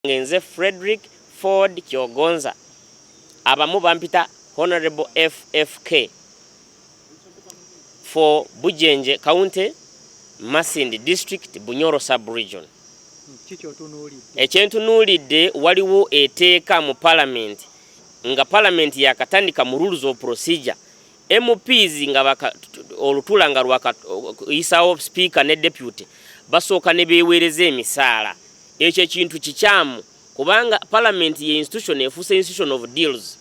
Ngenze Frederick Ford Kyogonza abamu bampita Honorable FFK for Bujenje County, Masindi District, Bunyoro Sub-Region. Ekyentunuulidde waliwo eteeka mu Parliament nga Parliament yakatandika mu rules of procedure MPs nga olutula nga lwakayisaawo speaker ne deputy basooka ne beeweereza emisaala. Ekyo ekintu kikyamu kubanga Parliament ye institution efuuse institution of deals.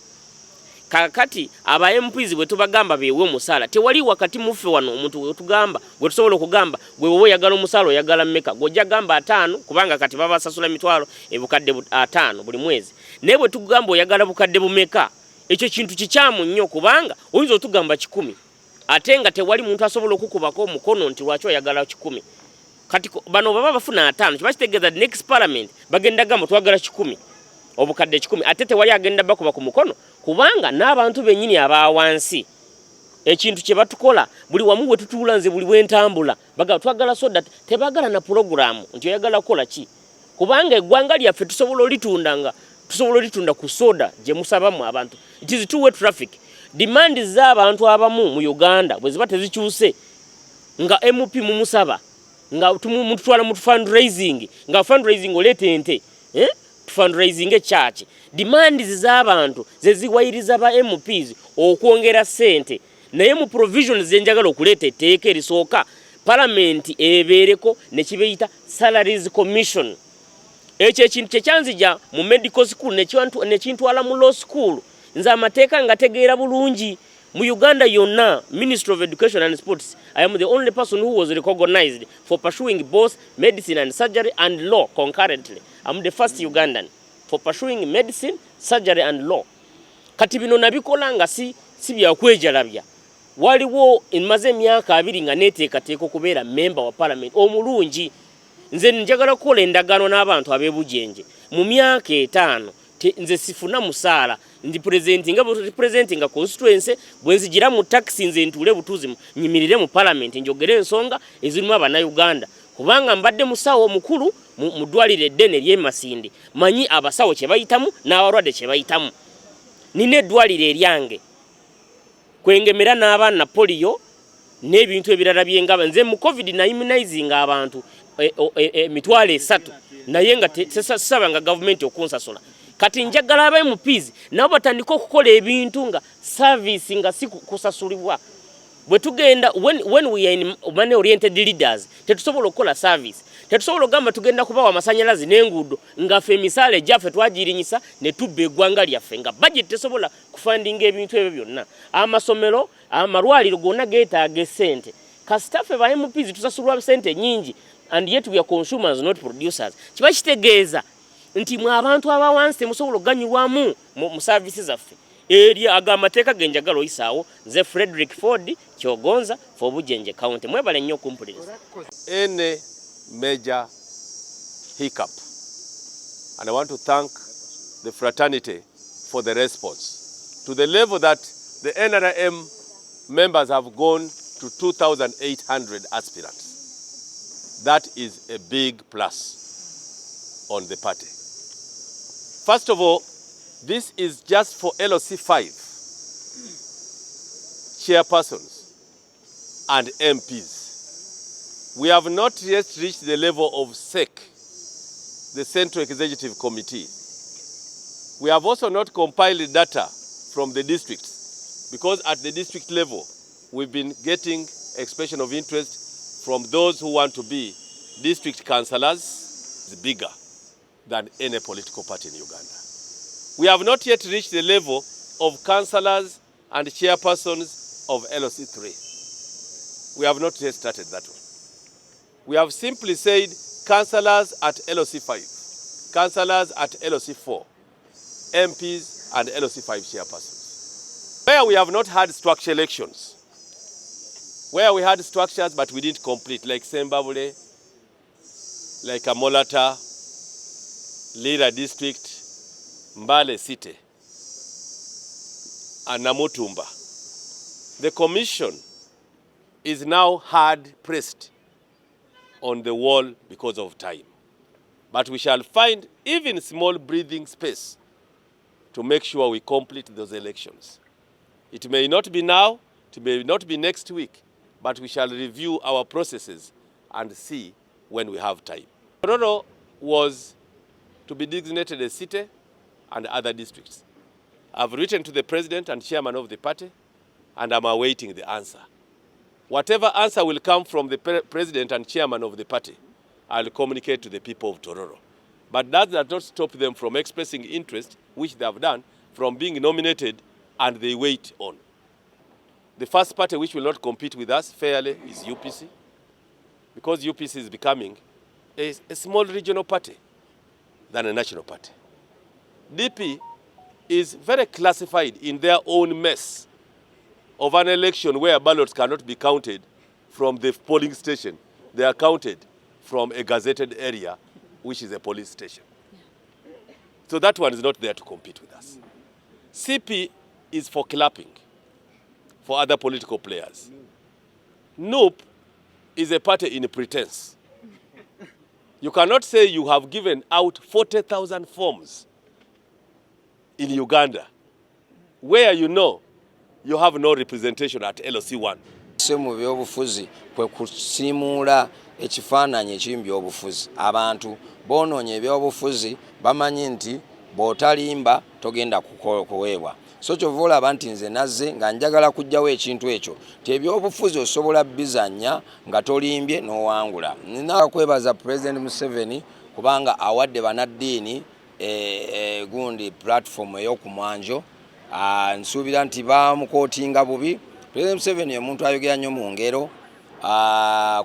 Kakati aba MPs bwe tubagamba beewe omusaala tewali wakati muffe wano omuntu we tugamba gwe tusobola okugamba gwe wowe oyagala omusaala oyagala mmeka gojja gamba 5 kubanga kati baba sasula emitwalo ebukadde 5 buli mwezi naye bwe tugamba oyagala bukadde bumeka ekyo kintu kikyamu nnyo kubanga oyinza otugamba 10 ate nga tewali muntu asobola okukubako omukono nti lwaki oyagala 10 kati bano baba bafuna 5 kiba kitegeeza the next parliament bagenda gamba twagala 10 obukadde 10 ate tewali agenda bakuba ku mukono kubanga n'abantu bennyini abawansi ekintu kye batukola buli wamu bwe tutuula nze buli bwentambula bagala twagala soda tebagala na programu nti oyagala kukola ki kubanga eggwanga lyaffe tusobola olitunda ku soda gye musabamu abantu. It is two-way traffic. Demand z'abantu abamu mu Uganda bwe ziba tezikyuse nga MP mumusaba nga mutwala mu fundraising nga fundraising olete ente fundraising church demand z'abantu zeziwayiriza ba MPs okwongera sente naye mu provisions zenjagala okuleta etteeka erisooka Parliament ebeereko ne kibeyita Salaries Commission. Ekyo ekintu kyekyanzija mu medical school nekintwala mu law school nze amateeka nga tegeera bulungi mu Uganda yonna. Ministry of Education and Sports, I am the only person who was recognized for pursuing both medicine and surgery and law concurrently. I'm the first Ugandan for pursuing medicine, surgery and law. Kati bino nabikola nga si bya kwejalabya. Waliwo emaze emyaka 2 nga neteekateeka okubeera member wa Parliament omulungi. Nze njagala kukola endagaano n'abantu ab'ebujenje mu myaka 5 nze sifuna musaala ndi presentinga constituency bwe nzigira mu taxi nze ntule butuzi nyimirire mu Parliament njogere ensonga ezirimu abannayuganda kubanga mbadde musawo omukulu mu ddwaliro eddene ly'e Masindi manyi abasawo kye bayitamu n'abalwadde kye bayitamu nina eddwaliro eryange kwengemera n'abaana polio n'ebintu ebirala byengaba nze mu covid na immunizing abantu emitwalo 3 naye nga sasaba nga government okunsasula kati njagala aba MPs nabo batandika okukola ebintu nga service nga si kusasulibwa bwe tugenda when we are in money oriented leaders tetusobola okukola service tetusobola ogamba tugenda kubawa amasanyalazi n'enguudo nga ffe emisaala ejjaffe twagirinyisa ne tubba eggwanga lyaffe nga budget tesobola kufandinga ebintu ebyo byonna amasomero amalwaliro gonna geetaaga ssente kasitaffe ba MPs tusasulwa ssente nyingi and yet we are consumers not producers. Kiba kitegeeza nti mu abantu abawansi temusobola oganyulwamu mu services zaffe eri agamateeka genjagala oyisaawo nze Frederick Ford Kyogonza for Bujenje County. Mwebale nnyo okumpuliriza. Any major hiccup, and I want to thank the fraternity for the response to the level that the NRM members have gone to 2,800 aspirants. That is a big plus on the party. First of all, this is just for LOC 5 chairpersons and MPs. We have not yet reached the level of SEC, the Central Executive Committee. We have also not compiled data from the districts because at the district level, we've been getting expression of interest from those who want to be district councillors is bigger than any political party in Uganda. We have not yet reached the level of councillors and chairpersons of LOC 3. We have not yet started that one. We have simply said councillors at LOC 5, councillors at LOC 4, MPs and LOC 5 chairpersons. Where we have not had structure elections, where we had structures but we didn't complete, like Sembabule, like Amolata, Lira District, Mbale City, and Namutumba. The commission is now hard pressed on the wall because of time. But we shall find even small breathing space to make sure we complete those elections. It may not be now, it may not be next week, but we shall review our processes and see when we have time. Tororo was to be designated a city and other districts. I've written to the president and chairman of the party, and I'm awaiting the answer. Whatever answer will come from the president and chairman of the party, I'll communicate to the people of Tororo. But that does not stop them from expressing interest, which they have done, from being nominated, and they wait on. The first party which will not compete with us fairly is UPC, because UPC is becoming a small regional party than a national party. DP is very classified in their own mess of an election where ballots cannot be counted from the polling station. They are counted from a gazetted area, which is a police station. So that one is not there to compete with us. CP is for clapping for other political players. NUP is a party in pretense. You cannot say you have given out 40,000 forms in Uganda, where you know you have no representation at LOC1. Mu byobufuzi kwe kusimula ekifaananyi ekimu byobufuzi. Abantu boonoonya ebyobufuzi bamanyi nti bw'otalimba togenda kuweebwa. So kyova olaba nti nze nazze nga njagala kujjawo ekintu ekyo nti ebyobufuzi osobola bizannya nga tolimbye n'owangula. Nina kwebaza President Museveni kubanga awadde bannaddiini gundi platform ey'okumwanjo. Nsuubira nti bamukootinga bubi. President Museveni omuntu ayogera nnyo mu ngero,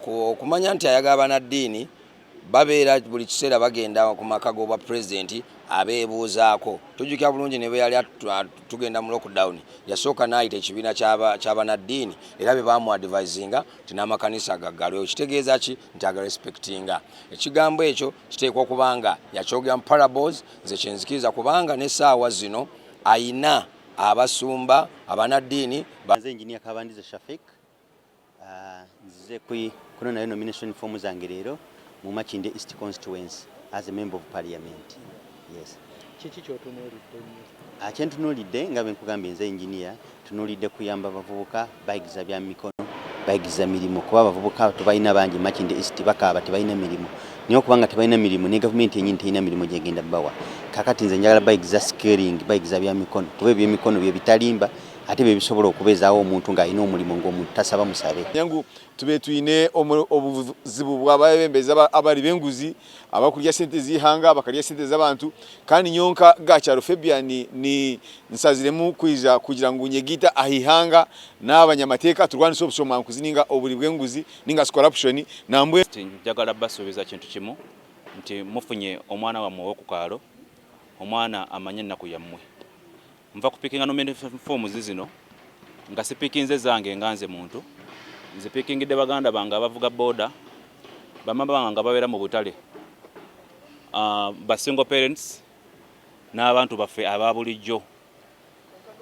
okumanya nti ayagala bannaddiini babeera buli kiseera bagenda ku maka g'obwa pulezidenti abeebuuzaako. Tujjukira bulungi ne bwe yali tugenda mu lockdown yasooka n'ayita ekibiina ky'abannaddiini era be baamuadvisinga nti n'amakanisa gaggalwewo. Kitegeeza ki? Nti agarespektinga. Ekigambo ekyo kiteekwa okuba nga yakyogera mu parables, nze kyenzikiriza kubanga n'essaawa zino ayina abasumba abannaddiini. Nze Engineer Kabandize Shafik nzize kuno nayo nomination form zange leero mu Makinde East Constituency as a member of parliament. Yes. Kiki kyotunuulidde nnyo? Kyentunuulidde nga bwe nkugambye nze engineer, tunuulidde kuyamba abavubuka bayigiza bya mikono, bayigiza mirimu, kuba abavubuka tubalina bangi Makinde East bakaaba tebalina mirimu. Niyo kubanga tebalina mirimu ne gavumenti yennyini terina mirimu gyegenda bawa. Kakati nze njagala bayigiza scaling, bayigiza bya mikono, kuba ebyemikono bye bitalimba ate bye bisobola okubeezaawo omuntu ng'alina omulimu ng'omuntu tasaba musabe. Nyangu tube tuyine obuzibu bw'abebembezi abali b'enguzi abakulya sente z'ihanga abakalya sente z'abantu kandi nyonka gakyalo Fabian ni nsaziremu kugira ngu nyegita ahihanga n'abanyamateeka turwanisa obusoma nkuzininga obuli bw'enguzi ninga corruption nambwe njagala basuubiza kintu kimu nti mufunye omwana wammwe w'okukaalo omwana amanye ennaku yammwe. Nva kupikinga nomination form zino nga sipikinze zange nganze muntu nzipikingidde baganda bange abavuga boda bamama bange babeera mu butale ba single parents n'abantu baffe ababulijjo